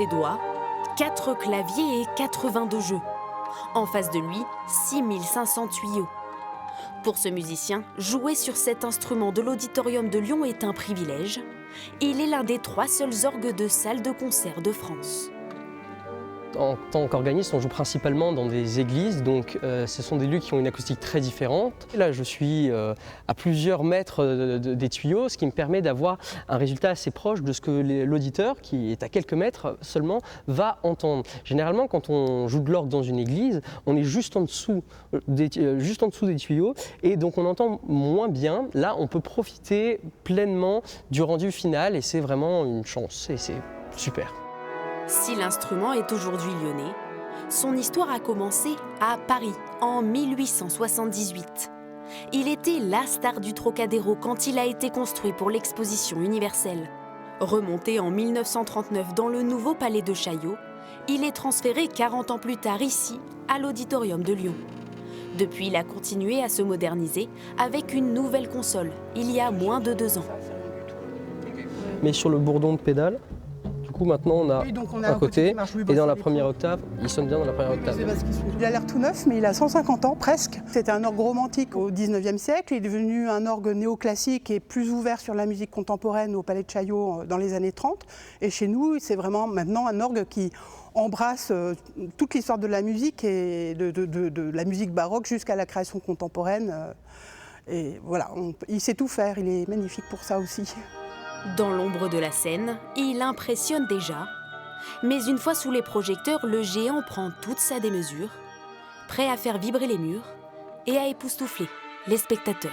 ses doigts, 4 claviers et 82 jeux. En face de lui, 6500 tuyaux. Pour ce musicien, jouer sur cet instrument de l'Auditorium de Lyon est un privilège. Il est l'un des 3 seuls orgues de salle de concert de France. En tant qu'organiste, on joue principalement dans des églises, donc ce sont des lieux qui ont une acoustique très différente. Là, je suis à plusieurs mètres des tuyaux, ce qui me permet d'avoir un résultat assez proche de ce que l'auditeur, qui est à quelques mètres seulement, va entendre. Généralement, quand on joue de l'orgue dans une église, on est juste en dessous des tuyaux, et donc on entend moins bien. Là, on peut profiter pleinement du rendu final, et c'est vraiment une chance, et c'est super. Si l'instrument est aujourd'hui lyonnais, son histoire a commencé à Paris en 1878. Il était la star du Trocadéro quand il a été construit pour l'exposition universelle. Remonté en 1939 dans le nouveau palais de Chaillot, il est transféré 40 ans plus tard ici, à l'Auditorium de Lyon. Depuis, il a continué à se moderniser avec une nouvelle console, il y a moins de 2 ans. Mais sur le bourdon de pédale, du coup maintenant on a un côté et dans la première octave, il sonne bien dans la première octave. Il a l'air tout neuf, mais il a 150 ans presque. C'était un orgue romantique au 19e siècle. Il est devenu un orgue néoclassique et plus ouvert sur la musique contemporaine au Palais de Chaillot dans les années 30. Et chez nous, c'est vraiment maintenant un orgue qui embrasse toute l'histoire de la musique et de la musique baroque jusqu'à la création contemporaine. Et voilà, il sait tout faire, il est magnifique pour ça aussi. Dans l'ombre de la scène, il impressionne déjà. Mais une fois sous les projecteurs, le géant prend toute sa démesure, prêt à faire vibrer les murs et à époustoufler les spectateurs.